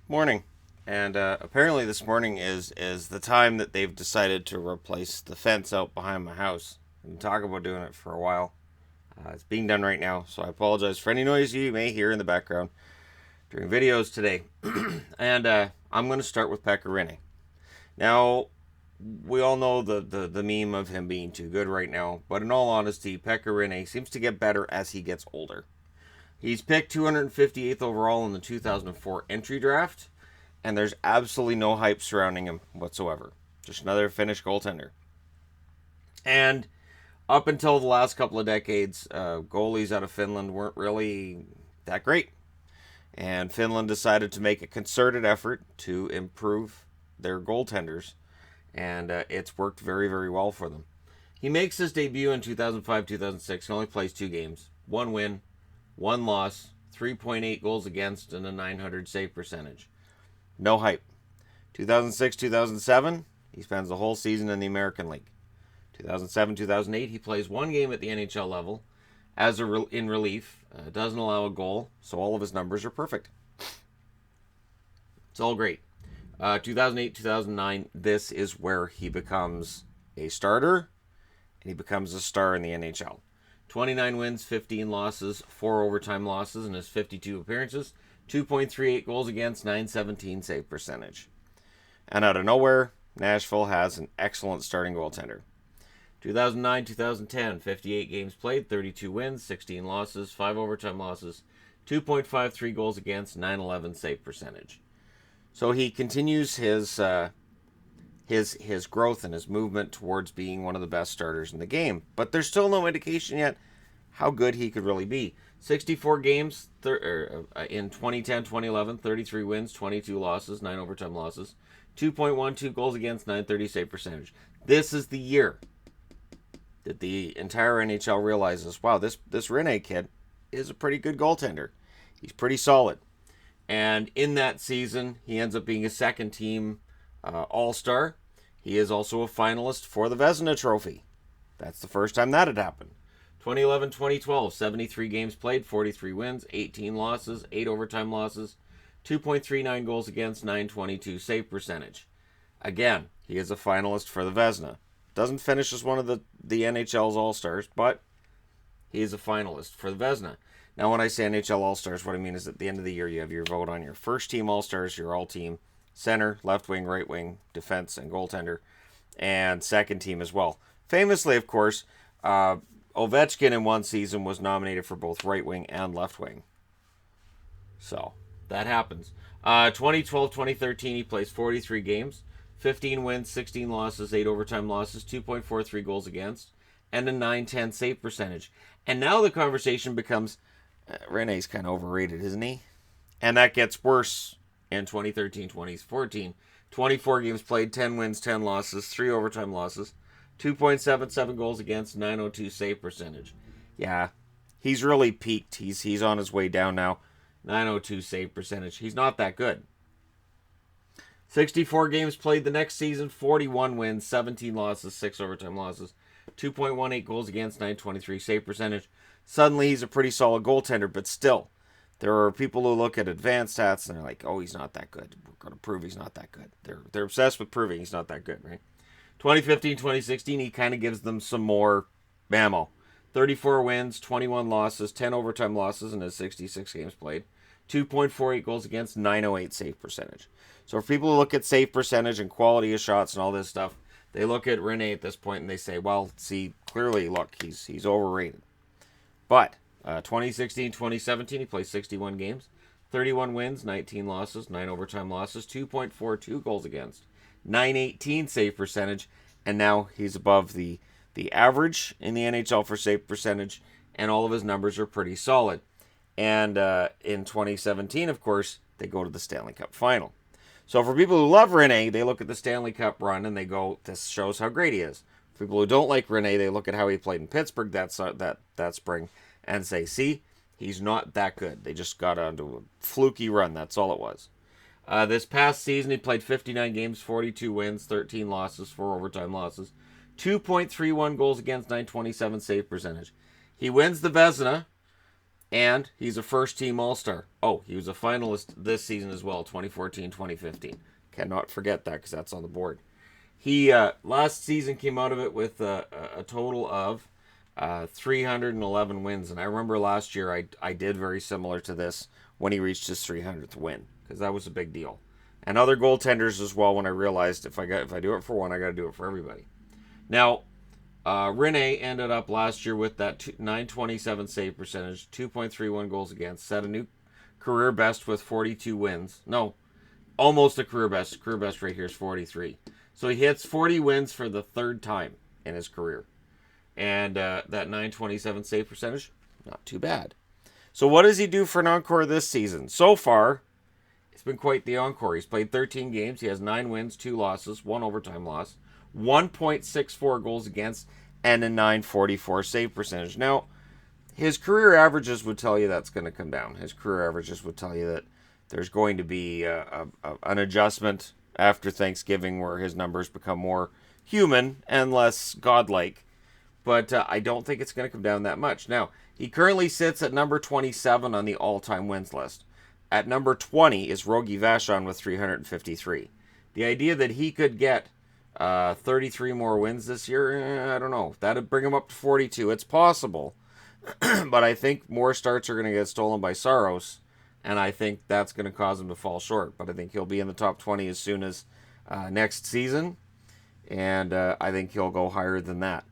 Morning. And apparently this morning is the time that they've decided to replace the fence out behind my house. I've been talking about doing it for a while. It's being done right now, so I apologize for any noise you may hear in the background during videos today. And I'm going to start with Pekka Rinne. Now, we all know the meme of him being too good right now, but in all honesty, Pekka Rinne seems to get better as he gets older. He's picked 258th overall in the 2004 entry draft, and there's absolutely no hype surrounding him whatsoever. Just another Finnish goaltender. And up until the last couple of decades, goalies out of Finland weren't really that great. And Finland decided to make a concerted effort to improve their goaltenders, and it's worked very, very well for them. He makes his debut in 2005-2006. He only plays 2 games, 1 win, 1 loss, 3.8 goals against, and a .900 save percentage. No hype. 2006-2007, he spends the whole season in the American League. 2007-2008, he plays 1 game at the NHL level as in relief. Doesn't allow a goal, so all of his numbers are perfect. It's all great. 2008-2009, this is where he becomes a starter, and he becomes a star in the NHL. 29 wins, 15 losses, 4 overtime losses in his 52 appearances, 2.38 goals against, .917 save percentage. And out of nowhere, Nashville has an excellent starting goaltender. 2009-2010, 58 games played, 32 wins, 16 losses, 5 overtime losses, 2.53 goals against, .911 save percentage. So he continues his growth and his movement towards being one of the best starters in the game. But there's still no indication yet how good he could really be. 64 games in 2010-2011, 33 wins, 22 losses, 9 overtime losses, 2.12 goals against, .930 save percentage. This is the year that the entire NHL realizes, wow, this Rinne kid is a pretty good goaltender. He's pretty solid. And in that season, he ends up being a second-team All-Star. He is also a finalist for the Vezina Trophy. That's the first time that had happened. 2011-2012, 73 games played, 43 wins, 18 losses, 8 overtime losses, 2.39 goals against, .922 save percentage. Again, he is a finalist for the Vezina. Doesn't finish as one of the NHL's All-Stars, but he is a finalist for the Vezina. Now, when I say NHL All-Stars, what I mean is at the end of the year, you have your vote on your first-team All-Stars, your all-team center, left wing, right wing, defense, and goaltender, and second team as well. Famously, of course, Ovechkin in one season was nominated for both right wing and left wing. So, that happens. 2012-2013, he plays 43 games, 15 wins, 16 losses, 8 overtime losses, 2.43 goals against, and a .910 save percentage. And now the conversation becomes, Rinne's kind of overrated, isn't he? And that gets worse in 2013-2014. 24 games played, 10 wins, 10 losses, 3 overtime losses, 2.77 goals against, .902 save percentage. Yeah, he's really peaked. He's on his way down now. .902 save percentage. He's not that good. 64 games played the next season, 41 wins, 17 losses, 6 overtime losses, 2.18 goals against, .923 save percentage. Suddenly he's a pretty solid goaltender, but still, there are people who look at advanced stats and they're like, oh, he's not that good. We're going to prove he's not that good. They're obsessed with proving he's not that good, right? 2015-2016, he kind of gives them some more ammo. 34 wins, 21 losses, 10 overtime losses in his 66 games played. 2.48 goals against, .908 save percentage. So for people who look at save percentage and quality of shots and all this stuff, they look at Rinne at this point and they say, well, see, clearly, look, he's overrated. But 2016-2017, he plays 61 games, 31 wins, 19 losses, 9 overtime losses, 2.42 goals against, .918 save percentage, and now he's above the average in the NHL for save percentage, and all of his numbers are pretty solid. And in 2017, of course, they go to the Stanley Cup final. So for people who love Rinne, they look at the Stanley Cup run and they go, this shows how great he is. For people who don't like Rinne, they look at how he played in Pittsburgh that spring and say, see, he's not that good. They just got onto a fluky run. That's all it was. This past season, he played 59 games, 42 wins, 13 losses, 4 overtime losses, 2.31 goals against, .927 save percentage. He wins the Vezina, And he's a first-team All-Star. Oh, he was a finalist this season as well, 2014, 2015. Cannot forget that because that's on the board. He last season came out of it with a total of 311 wins. And I remember last year I did very similar to this when he reached his 300th win, because that was a big deal. And other goaltenders as well, when I realized if I do it for one, I got to do it for everybody. Now, Rinne ended up last year with that 927 save percentage, 2.31 goals against, set a new career best with 42 wins. No, almost a career best. Career best right here is 43. So he hits 40 wins for the third time in his career. And that 927 save percentage, not too bad. So what does he do for an encore this season? So far, it's been quite the encore. He's played 13 games. He has 9 wins, 2 losses, 1 overtime loss, 1.64 goals against, and a 944 save percentage. Now, his career averages would tell you that's going to come down. His career averages would tell you that there's going to be an adjustment after Thanksgiving where his numbers become more human and less godlike. But I don't think it's going to come down that much. Now, he currently sits at number 27 on the all-time wins list. At number 20 is Rogie Vachon with 353. The idea that he could get 33 more wins this year, I don't know. That'd bring him up to 42. It's possible. But I think more starts are going to get stolen by Saros, and I think that's going to cause him to fall short. But I think he'll be in the top 20 as soon as next season, and I think he'll go higher than that.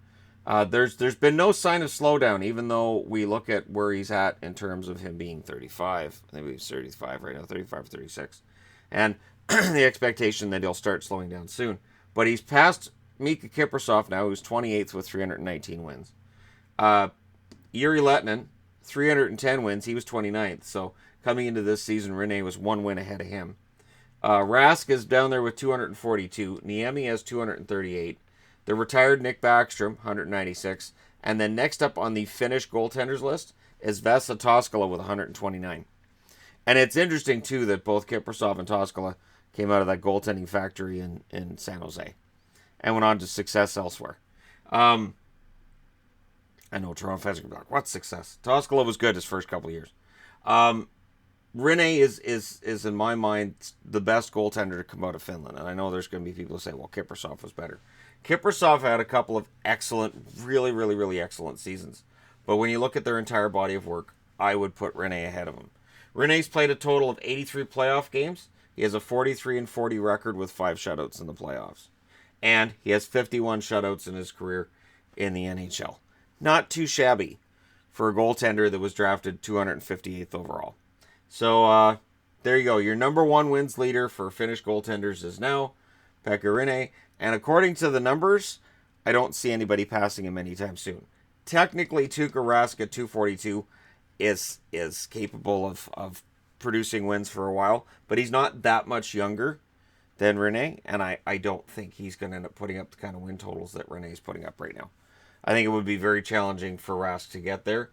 There's been no sign of slowdown, even though we look at where he's at in terms of him being 35. I think he's 35 right now, 35, 36. And the expectation that he'll start slowing down soon. But he's passed Mika Kiprasov now, who's 28th with 319 wins. Yuri Lettinen, 310 wins. He was 29th. So coming into this season, Rinne was 1 win ahead of him. Rask is down there with 242. Niemi has 238. The retired Nick Backstrom, 196. And then next up on the Finnish goaltenders list is Vesa Toskala with 129. And it's interesting, too, that both Kiprasov and Toskala came out of that goaltending factory in San Jose and went on to success elsewhere. I know Toronto fans are going to be like, what success? Toskala was good his first couple of years. Rinne is, in my mind, the best goaltender to come out of Finland. And I know there's going to be people who say, well, Kiprasov was better. Kiprasov had a couple of excellent, really, really, really excellent seasons. But when you look at their entire body of work, I would put Rinne ahead of him. Rinne's played a total of 83 playoff games. He has a 43-40 record with 5 shutouts in the playoffs. And he has 51 shutouts in his career in the NHL. Not too shabby for a goaltender that was drafted 258th overall. So, there you go. Your number 1 wins leader for Finnish goaltenders is now Pekka Rinne. And according to the numbers, I don't see anybody passing him anytime soon. Technically, Tuukka Rask at 242 is capable of producing wins for a while, but he's not that much younger than Rinne, and I don't think he's going to end up putting up the kind of win totals that Rinne's putting up right now. I think it would be very challenging for Rask to get there,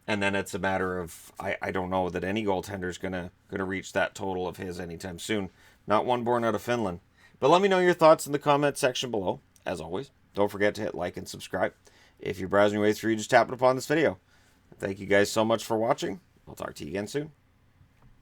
and then it's a matter of I don't know that any goaltender is gonna reach that total of his anytime soon. Not one born out of Finland. But let me know your thoughts in the comment section below. As always, don't forget to hit like and subscribe. If you're browsing your way through, just tap it upon this video. Thank you guys so much for watching. I'll talk to you again soon.